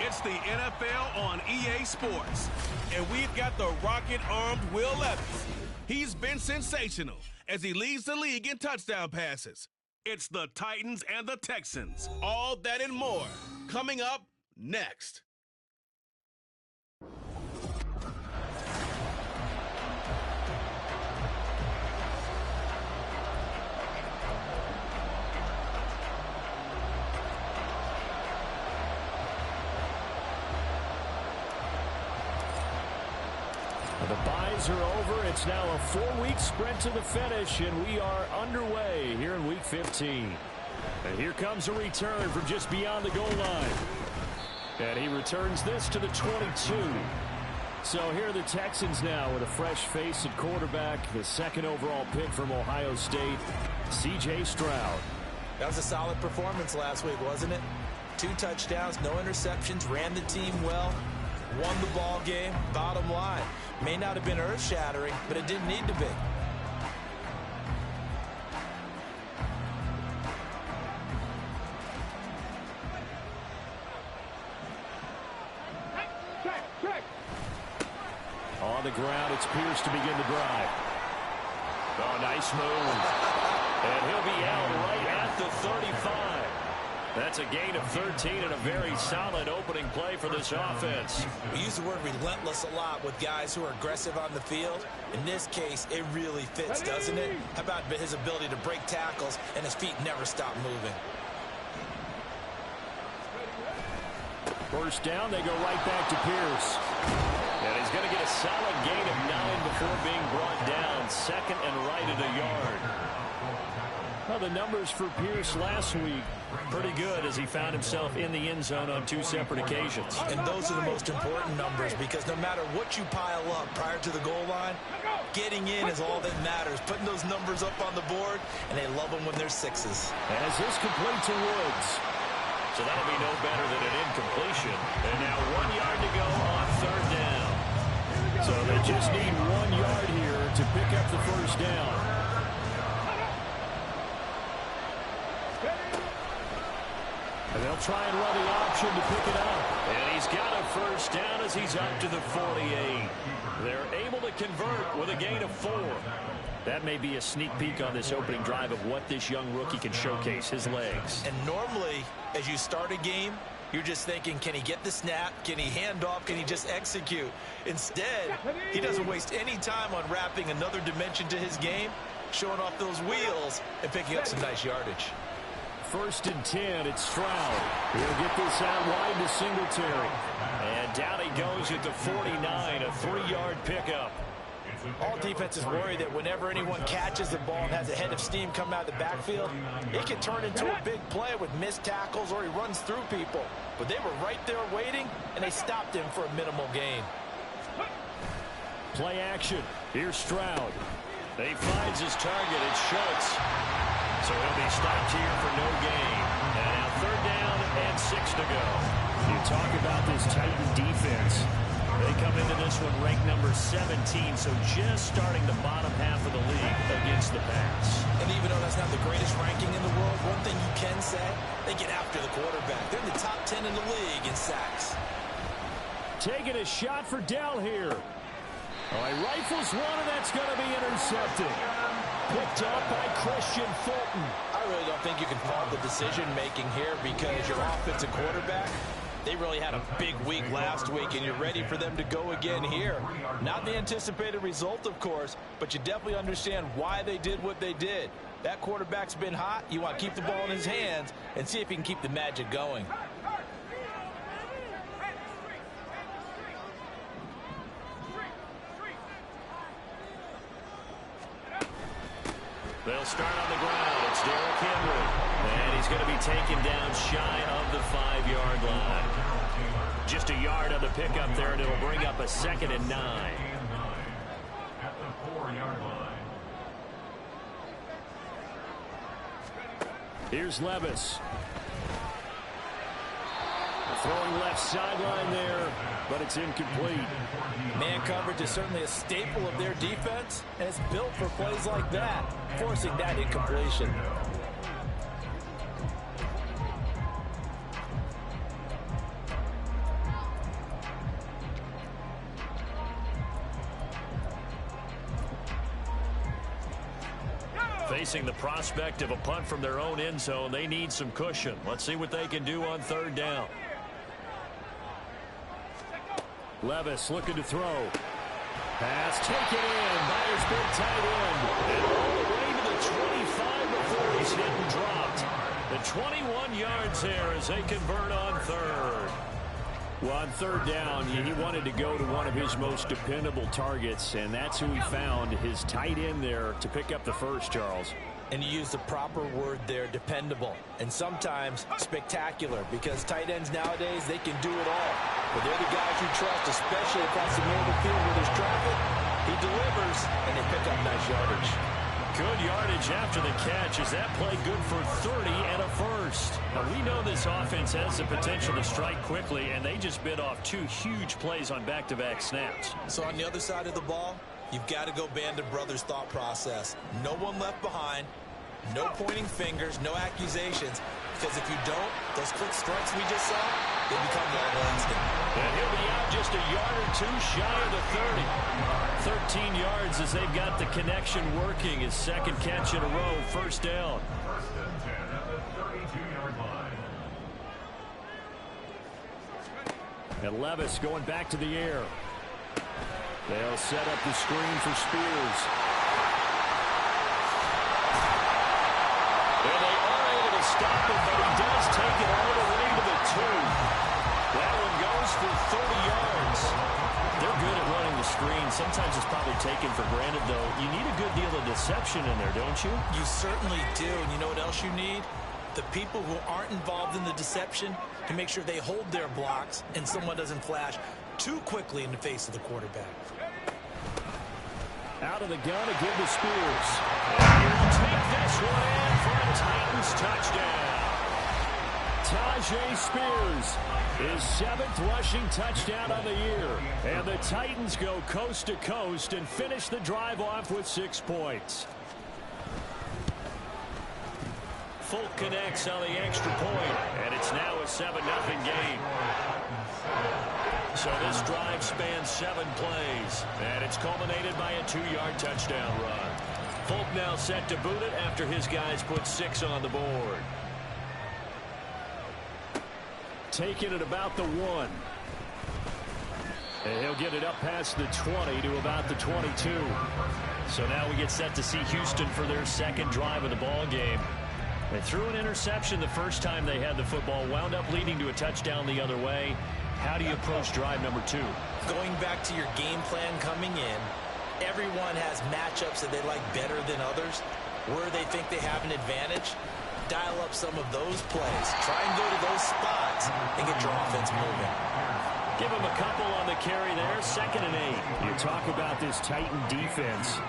It's the NFL on EA Sports, and we've got the rocket-armed Will Levis. He's been sensational as he leads the league in touchdown passes. It's the Titans and the Texans. All that and more coming up next. The byes are over. It's now a 4-week sprint to the finish, and we are underway here in Week 15. And here comes a return from just beyond the goal line. And he returns this to the 22. So here are the Texans now with a fresh face at quarterback, the second overall pick from Ohio State, C.J. Stroud. That was a solid performance last week, wasn't it? 2 touchdowns, no interceptions, ran the team well, won the ball game. Bottom line, may not have been earth-shattering, but it didn't need to be. On the ground, it's Pierce to begin the drive. Oh, nice move. And he'll be out right at the 35. That's a gain of 13 and a very solid opening play for this offense. We use the word relentless a lot with guys who are aggressive on the field. In this case, it really fits, doesn't it? How about his ability to break tackles and his feet never stop moving? First down, they go right back to Pierce. And he's going to get a solid gain of 9 before being brought down. Second and right at a yard. Well, the numbers for Pierce last week, pretty good as he found himself in the end zone on 2 separate occasions. And those are the most important numbers because no matter what you pile up prior to the goal line, getting in is all that matters. Putting those numbers up on the board, and they love them when they're 6s. As this complete to Woods. So that'll be no better than an incompletion. And now 1 yard to go on third down. So they just need 1 yard here to pick up the first down. And they'll try and run the option to pick it up. And he's got a first down as he's up to the 48. They're able to convert with a gain of 4. That may be a sneak peek on this opening drive of what this young rookie can showcase, his legs. And normally, as you start a game, you're just thinking, can he get the snap? Can he hand off? Can he just execute? Instead, he doesn't waste any time on wrapping another dimension to his game, showing off those wheels, and picking up some nice yardage. First and 10, it's Stroud. He'll get this out wide to Singletary. And down he goes at the 49, a 3-yard pickup. All defenses worry that whenever anyone catches the ball and has a head of steam come out of the backfield, it can turn into a big play with missed tackles or he runs through people. But they were right there waiting, and they stopped him for a minimal gain. Play action. Here's Stroud. He finds his target. It's Schultz. So he'll be stopped here for no gain. And now third down and 6 to go. You talk about this Titan defense. They come into this one ranked number 17, so just starting the bottom half of the league against the pass. And even though that's not the greatest ranking in the world, one thing you can say, they get after the quarterback. They're in the top 10 in the league in sacks. Taking a shot for Dell here. Oh, he rifles one, and that's going to be intercepted. Picked up by Christian Fulton. I really don't think you can fault the decision-making here because your offensive quarterback, they really had a big week last week, and you're ready for them to go again here. Not the anticipated result, of course, but you definitely understand why they did what they did. That quarterback's been hot. You want to keep the ball in his hands and see if he can keep the magic going. They'll start on the ground. It's Derrick Henry. And he's going to be taken down shy of the 5-yard line. Just a yard on the pickup there, and it'll bring up a 2nd and 9. At the 4-yard line. Here's Levis. Throwing left sideline there, but it's incomplete. Man coverage is certainly a staple of their defense, and it's built for plays like that, forcing that incompletion. Facing the prospect of a punt from their own end zone, they need some cushion. Let's see what they can do on third down. Levis looking to throw. Pass taken in by his big tight end. And all the way to the 25 before he's hit and dropped. The 21 yards there as they convert on third. Well, on third down, he wanted to go to one of his most dependable targets, and that's who he found, his tight end there, to pick up the first, Charles. And you use the proper word there, dependable, and sometimes spectacular, because tight ends nowadays, they can do it all. But they're the guys you trust, especially across the middle of the field where there's traffic. He delivers, and they pick up nice yardage. Good yardage after the catch. Is that play good for 30 and a first? Now, we know this offense has the potential to strike quickly, and they just bit off 2 huge plays on back-to-back snaps. So on the other side of the ball, you've got to go Band of Brothers thought process. No one left behind, no pointing fingers, no accusations, because if you don't, those quick strikes we just saw, they become normal instinct. And he'll be out just a yard or 2 shy of the 30. 13 yards as they've got the connection working. His second catch in a row, first down. First and 10 at the 32-yard line. And Levis going back to the air. They'll set up the screen for Spears. And they are able to stop him, but he does take it all the way to the 2. That one goes for 30 yards. They're good at running the screen. Sometimes it's probably taken for granted, though. You need a good deal of deception in there, don't you? You certainly do. And you know what else you need? The people who aren't involved in the deception to make sure they hold their blocks and someone doesn't flash too quickly in the face of the quarterback. Out of the gun to give to Spears. And he'll take this one in for a Titans touchdown. Tajay Spears, his 7th rushing touchdown on the year. And the Titans go coast to coast and finish the drive off with 6 points. Folk connects on the extra point, and it's now a 7-0 game. So this drive spans 7 plays, and it's culminated by a 2-yard touchdown run. Folk now set to boot it after his guys put 6 on the board. Taking it about the 1. And he'll get it up past the 20 to about the 22. So now we get set to see Houston for their second drive of the ball game. They threw an interception the first time they had the football, wound up leading to a touchdown the other way. How do you approach drive number 2? Going back to your game plan coming in, everyone has matchups that they like better than others, where they think they have an advantage. Dial up some of those plays. Try and go to those spots and get your offense moving. Give him a couple on the carry there. 2nd and 8. You talk about this Titan defense.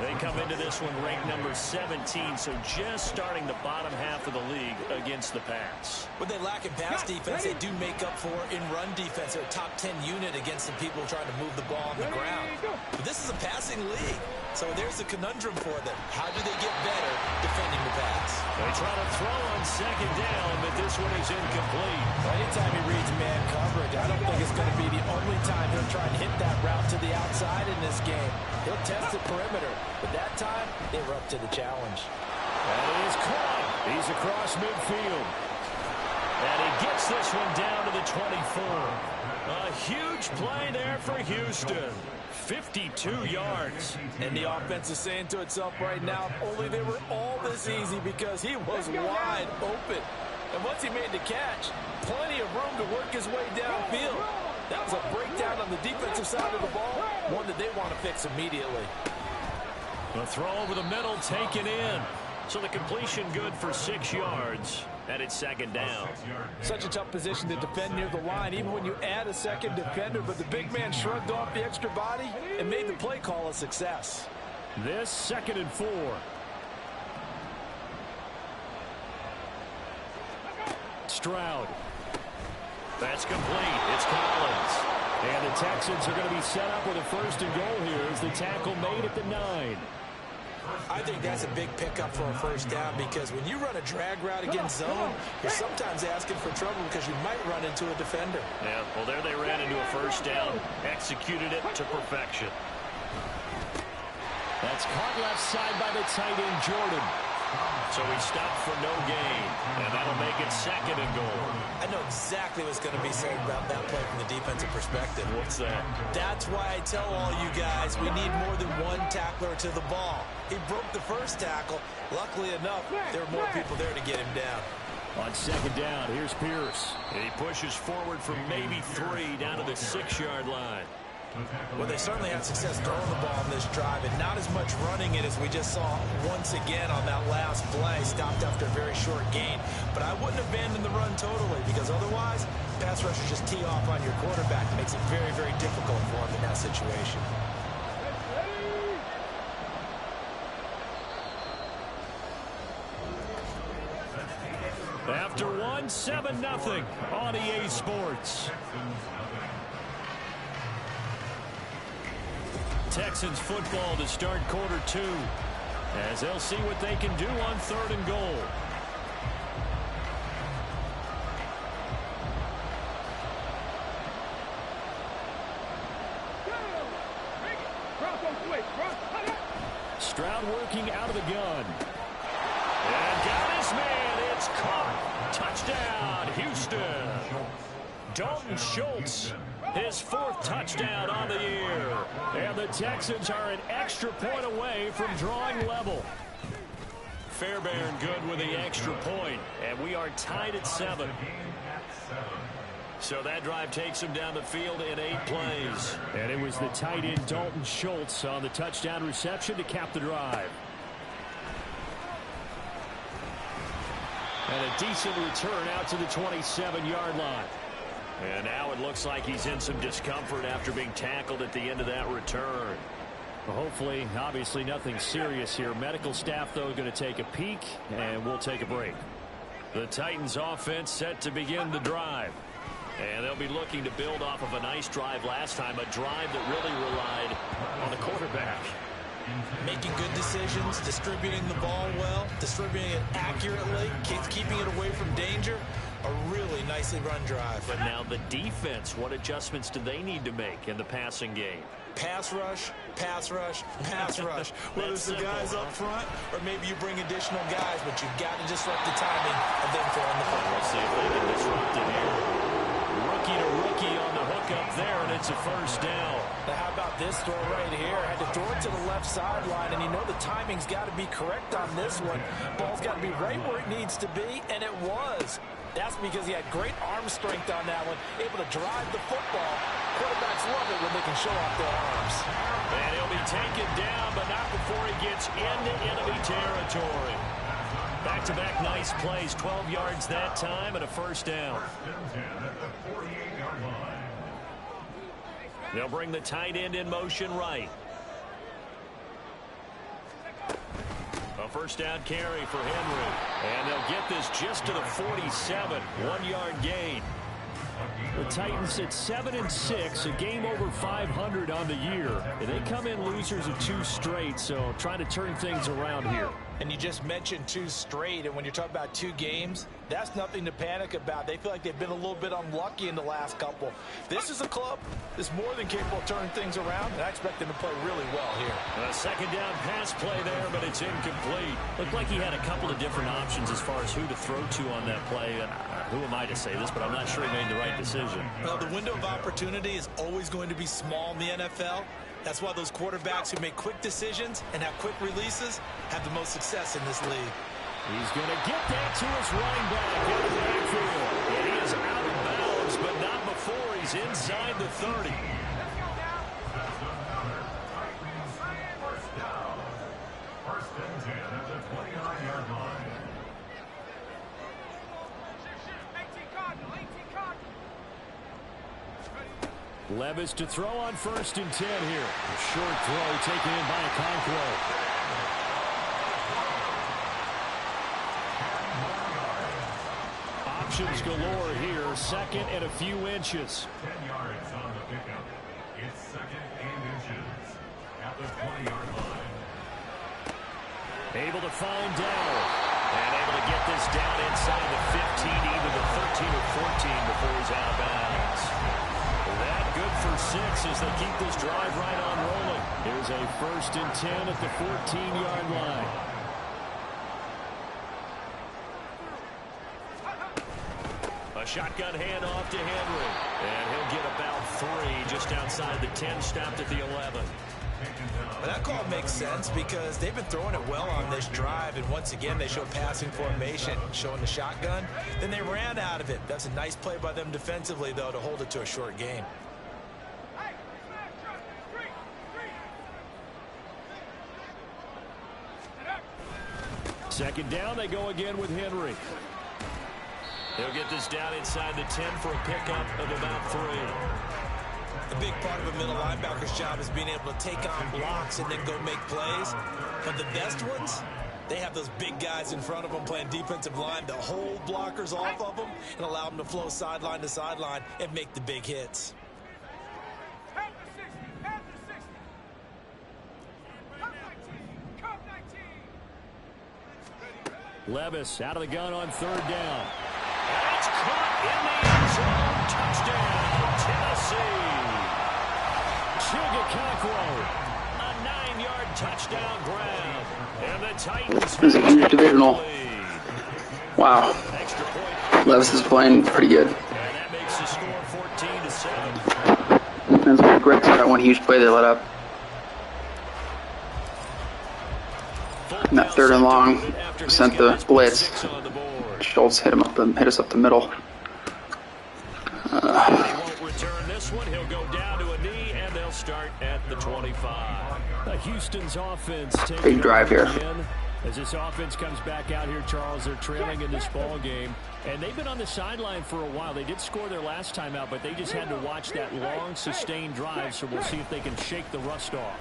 They come into this one ranked number 17, so just starting the bottom half of the league against the pass. What they lack in pass defense, they do make up for in run defense. They're a top 10 unit against the people trying to move the ball on the ground. But this is a passing league, so there's a conundrum for them. How do they get better defending the pass? They try to throw on 2nd down, but this one is incomplete. Anytime he reads man coverage, I don't think it's going to be the only time he'll try and hit that route to the outside in this game. He'll test the perimeter, but that time, they were up to the challenge. And he is caught. He's across midfield. And he gets this one down to the 24. A huge play there for Houston. 52 yards. And the offense is saying to itself right now, if only they were all this easy, because he was wide open. And once he made the catch, plenty of room to work his way downfield. That was a breakdown on the defensive side of the ball, one that they want to fix immediately. The throw over the middle taken in. So the completion good for 6 yards. And it's 2nd down. Such a tough position to defend near the line, even when you add a second defender. But the big man shrugged off the extra body and made the play call a success. This 2nd and 4. Stroud. That's complete. It's Collins. And the Texans are going to be set up with a 1st and goal here as the tackle made at the 9. I think that's a big pickup for a 1st down, because when you run a drag route against zone, you're sometimes asking for trouble because you might run into a defender. Yeah, well, there they ran into a 1st down, executed it to perfection. That's caught left side by the tight end, Jordan. So he stopped for no gain, and that'll make it 2nd and goal. I know exactly what's going to be said about that play from the defensive perspective. What's that? That's why I tell all you guys we need more than one tackler to the ball. He broke the first tackle. Luckily enough, there were more people there to get him down. On 2nd down, here's Pierce. And he pushes forward for maybe 3 down to the 6-yard line. Well, they certainly had success throwing the ball on this drive and not as much running it as we just saw once again on that last play. Stopped after a very short gain. But I wouldn't abandon the run totally because otherwise, pass rushers just tee off on your quarterback. It makes it very, very difficult for him in that situation. After 1, 7-0 on EA Sports. Texans football to start quarter 2 as they'll see what they can do on 3rd and goal. Stroud working out of the gun. And got his man. It's caught. Touchdown, Houston. Dalton Schultz, his 4th touchdown on the year. And the Texans are an extra point away from drawing level. Fairbairn good with the extra point, and we are tied at 7. So that drive takes him down the field in 8 plays. And it was the tight end Dalton Schultz on the touchdown reception to cap the drive. And a decent return out to the 27-yard line. And now it looks like he's in some discomfort after being tackled at the end of that return. Well, hopefully, obviously nothing serious here. Medical staff, though, going to take a peek, and we'll take a break. The Titans offense set to begin the drive. And they'll be looking to build off of a nice drive last time, a drive that really relied on the quarterback. Making good decisions, distributing the ball well, distributing it accurately, keeping it away from danger. A really nicely run drive. But now the defense, what adjustments do they need to make in the passing game? Pass rush, pass rush, pass rush. Whether it's the guys up front or maybe you bring additional guys, but you've got to disrupt the timing of them throwing the football. Let's see if they can disrupt it here. Rookie to rookie on the hook up there, and it's a 1st down. Now how about this throw right here? Had to throw it to the left sideline, and you know the timing's got to be correct on this one. Ball's got to be right where it needs to be, and it was. That's because he had great arm strength on that one, able to drive the football. Quarterbacks love it when they can show off their arms. And he'll be taken down, but not before he gets into enemy territory. Back-to-back nice plays, 12 yards that time, and a 1st down. They'll bring the tight end in motion right. A 1st down carry for Henry. And they'll get this just to the 47. 1-yard gain. The Titans at 7-6, a game over 500 on the year. And they come in losers of 2 straight, so trying to turn things around here. And you just mentioned 2 straight, and when you're talking about 2 games, that's nothing to panic about. They feel like they've been a little bit unlucky in the last couple. This is a club that's more than capable of turning things around, and I expect them to play really well here. A 2nd down pass play there, but it's incomplete. Looked like he had a couple of different options as far as who to throw to on that play. Who am I to say this, but I'm not sure he made the right decision. Well, the window of opportunity is always going to be small in the NFL. That's why those quarterbacks who make quick decisions and have quick releases have the most success in this league. He's going to get that to his running back in the backfield. He is out of bounds, but not before he's inside the 30. First and 10 at the 29-yard line. Levis to throw on 1st and 10 here. A short throw taken in by Okonkwo. Options galore here. 2nd and a few inches. 10 yards on the pickup. It's 2nd and inches at the 20-yard line. Able to find Dowell. And able to get this down inside the 15, either the 13 or 14 before he's out of bounds. That good for 6 as they keep this drive right on rolling. Here's a 1st and 10 at the 14-yard line. A shotgun handoff to Henry. And he'll get about 3 just outside the 10, stopped at the 11. Well, that call makes sense because they've been throwing it well on this drive, and once again they show passing formation, showing the shotgun. Then they ran out of it. That's a nice play by them defensively, though, to hold it to a short game. Second down, they go again with Henry. He'll get this down inside the 10 for a pickup of about 3. A big part of a middle linebacker's job is being able to take on blocks and then go make plays. But the best ones, they have those big guys in front of them playing defensive line to hold blockers off of them and allow them to flow sideline to sideline and make the big hits. Levis out of the gun on 3rd down. And it's caught in the end zone. Touchdown, Tennessee. Chigakakwo, a 9-yard touchdown grab. And the Titans. This is a huge divisional. Wow. Levis is playing pretty good. And that makes the score 14-7. Defense regrets that one huge play they let up. And that 3rd and long sent the blitz. Schultz hit us up the middle. He won't return this one. He'll go down to a knee, and they'll start at the 25. Houston's offense takes big drive here. As this offense comes back out here, Charles, they're trailing in this ball game, and they've been on the sideline for a while. They did score their last time out, but they just had to watch that long, sustained drive, so we'll see if they can shake the rust off.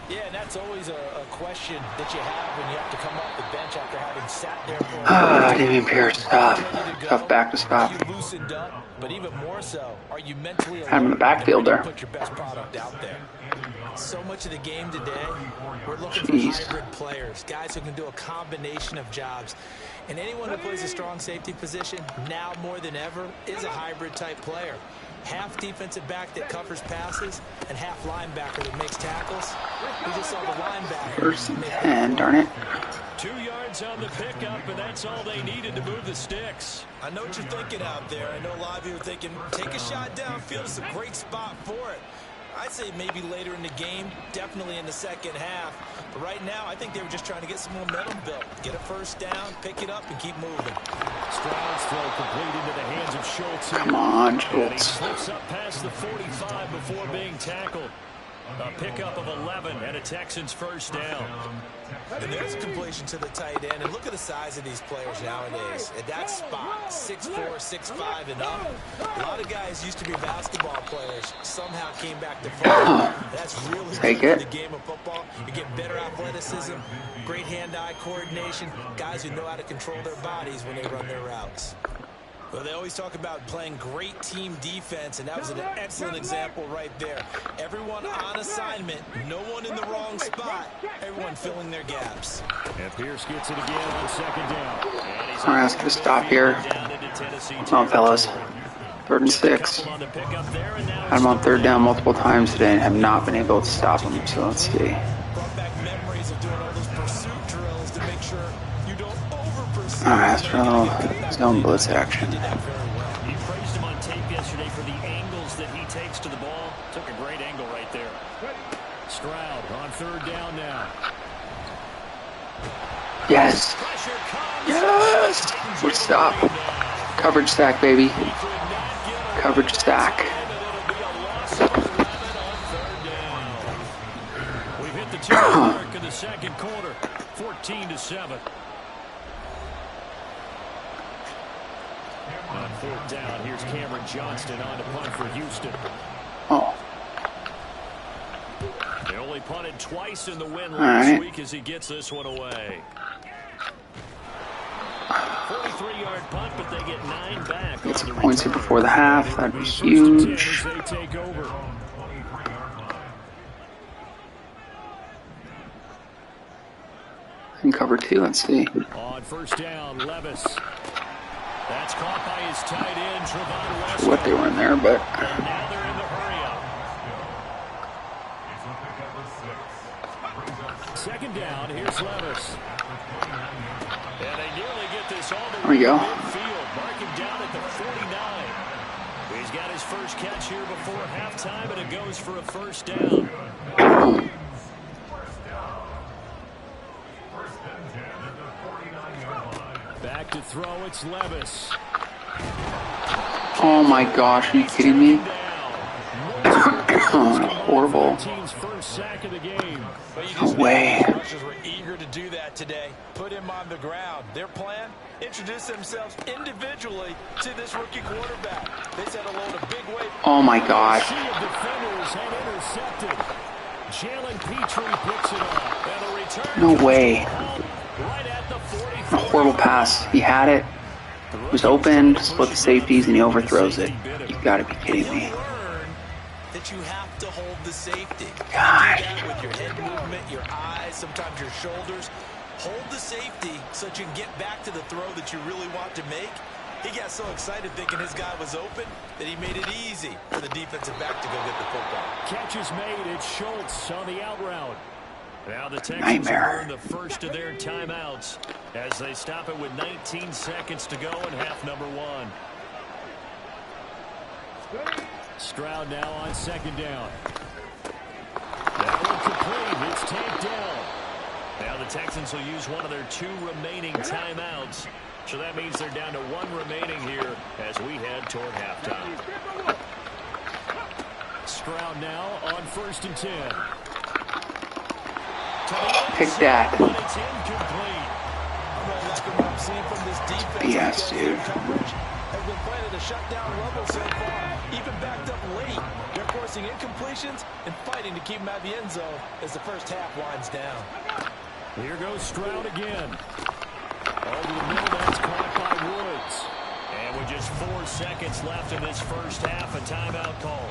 Yeah, and that's always a question that you have when you have to come off the bench after having sat there for Damian Pierce, tough back to stop. You loosened up, but even more so, are you mentally Had him in the backfield there. Put your best product out there. So much of the game today, we're looking Jeez. for hybrid players, guys who can do a combination of jobs. And anyone who plays a strong safety position, now more than ever, is a hybrid type player. Half defensive back that covers passes, and half linebacker that makes tackles. We just saw the linebacker. 1st and 10, darn it. 2 yards on the pickup, and that's all they needed to move the sticks. I know what you're thinking out there. I know a lot of you are thinking, take a shot downfield. It's a great spot for it. I'd say maybe later in the game, definitely in the second half. But right now, I think they were just trying to get some momentum built. Get a 1st down, pick it up, and keep moving. Stroud's throw complete into the hands of Schultz. Come on, And he Schultz. slips up past the 45 before being tackled. A pickup of 11 and a Texans 1st down. And there's a completion to the tight end. And look at the size of these players nowadays. At that spot, 6'4", 6'5", and up. A lot of guys used to be basketball players. Somehow came back to football. That's really good for the game of football. You get better athleticism, great hand-eye coordination, guys who know how to control their bodies when they run their routes. Well, they always talk about playing great team defense, and that was an excellent example right there. Everyone on assignment, no one in the wrong spot, everyone filling their gaps. And Pierce gets it again on 2nd down. I'm asking to stop here. Come on, fellas. 3rd and 6. Had him on 3rd down multiple times today and have not been able to stop him, so let's see. Brought back memories of doing all those pursuit drills to make sure you don't over-pursue. Alright, let's run a little zone blitz action. He praised him on tape yesterday for the angles that he takes to the ball. Took a great angle right there. Stroud on 3rd down now. Yes! Yes! Good stop. Coverage stack, baby. Coverage stack. We've hit the 2 mark in the 2nd quarter. 14-7. On 4th down, here's Cameron Johnston on to punt for Houston. Oh. They only punted twice in the win last week as he gets this one away. 43-yard punt, but they get 9 back. Get some points here before the half. That'd be huge. They take over. And cover 2, let's see. On 1st down, Levis. That's caught by his tight end, Trevon West. What they were in there, but And now they're in the hurry up. second down. Here's Levis. And they nearly get this all the There we way to go. midfield. Marking down at the 49. He's got his first catch here before halftime, and it goes for a first down. Back to throw, it's Levis. Oh my gosh, are you kidding me? Horrible. Team's first sack of the game. No way. Rushers were eager to do that today. Put him on the ground. Their plan? Introduce themselves individually to this rookie quarterback. They set a load of big weight. Oh my gosh. Sea of defenders had intercepted. Jalen Petrie picks it up. And a return. No way. Right at the 44. A horrible pass. He had it. It was open, split the safeties, and he overthrows it. You gotta be kidding me. You'll learn that you have to hold the safety. God. You do that with your head movement, your eyes, sometimes your shoulders. Hold the safety so that you can get back to the throw that you really want to make. He got so excited thinking his guy was open that he made it easy for the defensive back to go get the football. Catch is made. It's Schultz on the out route. Now the Texans Nightmare. earn the first of their timeouts as they stop it with 19 seconds to go in half number one. Stroud now on second down. That one complete. It's tamped down. Now the Texans will use one of their 2 remaining timeouts. So that means they're down to 1 remaining here as we head toward halftime. Stroud now on 1st and 10. Pick that. But it's incomplete. I'm really liking what I'm seeing from this defense. BS, dude. Coverage has been playing at a shutdown level so far. Even backed up late. They're forcing incompletions and fighting to keep them out of the end zone as the first half winds down. Here goes Stroud again. Over the middle, that's caught by Woods. And with just 4 seconds left in this first half, a timeout call.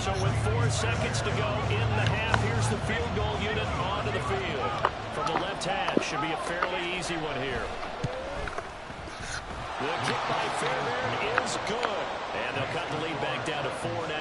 So with 4 seconds to go in the half, here's the field goal unit onto the field. From the left half, should be a fairly easy one here. The kick by Fairbairn is good. And they'll cut the lead back down to 4 now.